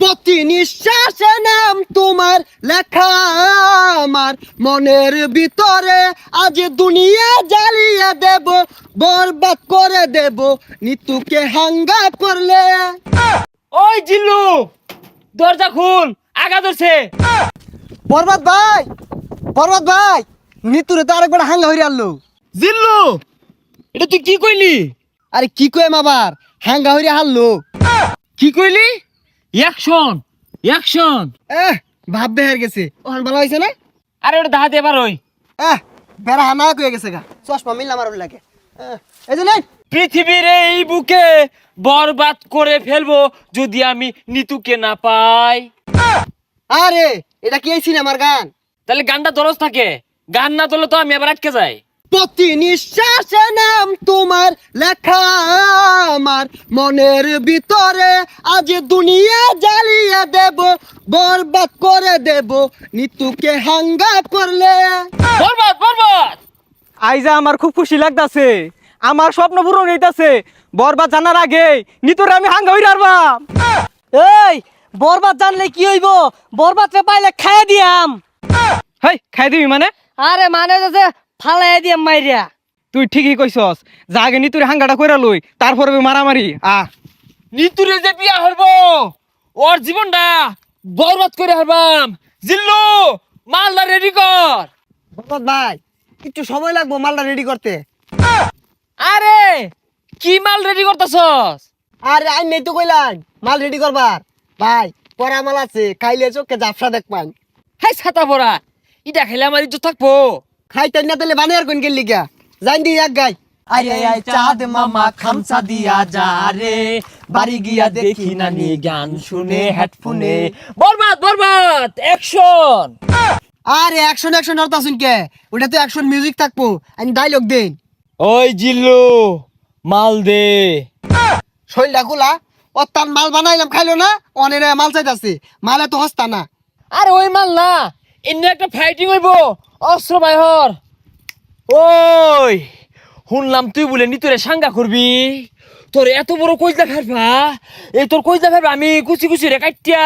প্রতি নিঃশ্বাসে নাম তোমার লেখা আমার মনের ভিতরে, আজ দুনিয়া জ্বালিয়ে দেব, বরবাদ করে দেব নিতুকে হাঙ্গা করলে। ওই জিল্লু, দরজা খুল, আগা ধরছে। বরবাদ ভাই, বরবাদ ভাই, নিতুরে তো আরেকবার হাঙ্গা হইরে আনলো। জিল্লু, এটা তুই কি কইলি? আরে কি কইম আবার, হাঙ্গা হইরে হারলো। কি কইলি? Action, action. ভাব বেহার গেছে, ওখান ভালো হয়েছে না? আরে ওটা দাহাতে এবার ওই বেড়া হানা কয়ে গেছে গা, চশমা মিললাম আর লাগে। এই যে নেই, পৃথিবীর এই বুকে বরবাদ করে ফেলবো যদি আমি নিতুকে না পাই। আরে এটা কি এই সিনেমার গান? তাহলে গানটা দরজ থাকে, গান না তোলে তো আমি আবার আটকে যাই। প্রতি নিঃশ্বাসে নাম তোমার লেখা আমার মনের ভিতরে, আজ দুনিয়া জ্বালিয়ে দেব, বরবাদ করে দেব নিতুকে হাঙ্গা করলে। বরবাদ, বরবাদ। আইজা আমার খুব খুশি লাগতাছে, আমার স্বপ্ন পূরণ হইতাছে। বরবাদ জানার আগে নিতরে আমি হাঙ্গা হইরা আরবাম। এই বরবাদ জানলে কি হইব? বরবাদ রে পাইলে খাইয়া দিয়াম। হেই, খাই দিবি মানে? আরে মানে যে ফালাই দিয়াম মাইরিয়া। তুই ঠিকই কইছস, যা আগে নিতুরে হাঙ্গাটা কইরা লই, তারপরে মারামারি। নিতুরে যে বিয়া হইব, ওর জীবনটা বরবাদ করে হারবাম। জিল্লু, মালদা রেডি কর। বরবাদ ভাই, একটু সময় লাগবো মালটা রেডি করতে। আরে কি মাল রেডি করতেছস? আরে আই নেই তো কইলাম মাল রেডি করবার। ভাই পরা মাল আছে, খাইলে চোখে জাফসা দেখবান। হাই ছাতা পড়া, ইটা খেলে আমার ইজ্জত থাকবো। খাইতেন না তাহলে বানিয়ার কোন গেলি গা, জান দি এক গাই। আরে আই চাঁদ মামা খামসা দিয়া যা রে, বাড়ি গিয়া দেখি নানি গান শুনে হেডফোনে। বরবাদ, বরবাদ, অ্যাকশন। আরে অ্যাকশন অ্যাকশন আর তাসুন কে, ওটা তো অ্যাকশন মিউজিক থাকবো, আমি ডায়লগ দেন। ওই জিল্লু, মাল দে। শৈলটা খোলা, ও তার মাল বানাইলাম খাইলো না, অনেক মাল চাইতাছে, মালে তো হস্তা না। আরে ওই মাল না, এমনি একটা ফাইটিং হইব, অস্ত্র বাইহর। ওই শুনলাম তুই বলে নিতরে সাঙ্গা করবি, তোর এত বড় কইজা ফেলবা, এই তোর কইজা ফেলবা আমি কুচি কুচি রে কাটিয়া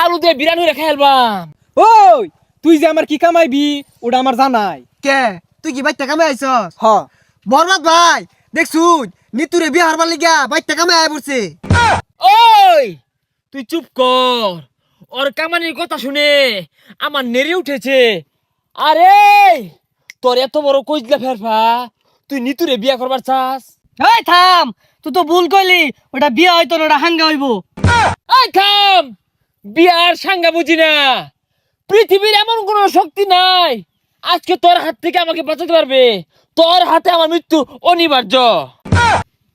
আলু দিয়ে বিরানি রে খাইলবাম। ওই তুই যে আমার কি কামাইবি ওটা আমার জানাই। কে তুই কি বাইতে কামে আইছস? হ, বরবাদ ভাই দেখছুন নিতুরে বিয়ে হারবার লিগা বাইতে কামে আয় পড়ছে। ওই তুই চুপ কর, ওর কামানির কথা শুনে আমার নেড়ে উঠেছে। আরে তোর এত বড় কইজলা ফেরফা, তুই নিতুরে বিয়া করবার চাস? এই থাম, তুই তো ভুল কইলি, ওটা বিয়া হইতো না, ওটা হাঙ্গা হইব। এই থাম, বিয়ার সাঙ্গা বুঝি না। পৃথিবীর এমন কোন শক্তি নাই আজকে তোর হাত থেকে আমাকে বাঁচাতে পারবে। তোর হাতে আমার মৃত্যু অনিবার্য।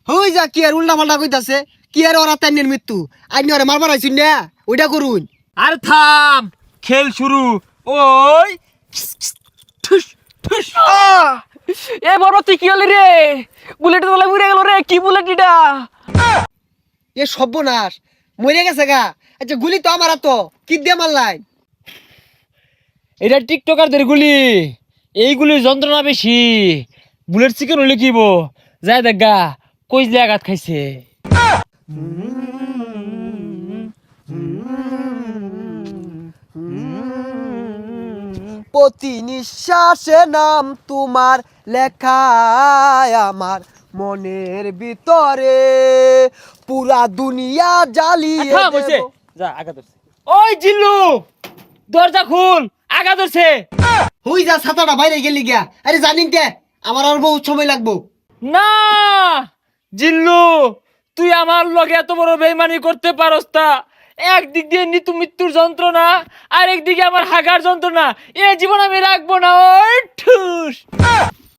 হই যা কি আর উল্টা পাল্টা কইতাছে, কি আর ওরা তাইনের মৃত্যু, আইনি ওরে মারবার আইছুন না, ওইটা করুন। আর থাম, খেল শুরু। ওই ঠুস ঠুস। এ বরবাদ তুই কি হলি রে? বুলেট তোলা উড়ে গেল রে, কি বুলেট এটা? এ সর্বনাশ, মরে গেছে গা। আচ্ছা গুলি তো আমার তো কি দিয়ে মারলাই? এটা টিকটকারদের গুলি, এইগুলির যন্ত্রণা বেশি। বুলেট চিকেন হলে কিব যায় দেখা কইজলে আঘাত খাইছে। প্রতি নিঃশ্বাসে নাম তোমার লেখা আমার মনের ভিতরে, পুরা দুনিয়া জ্বালিয়ে থাম হইছে, দেব। যা আঘাত ধরছে। ওই জিল্লু, দরজা খুল, আঘাত ধরছে। হই যা ছাতাটা বাইরে গেলি গিয়া। আরে জানিন কে আমার আর বহুত সময় লাগবো। না জিল্লু, তুই আমার লগে এত বড় বেইমানি করতে পারস তা? একদিক দিয়ে নিতু মৃত্যুর যন্ত্রণা, আর একদিকে আমার হাগার যন্ত্রণা, এ জীবন আমি রাখবো না। ওই ঠুস।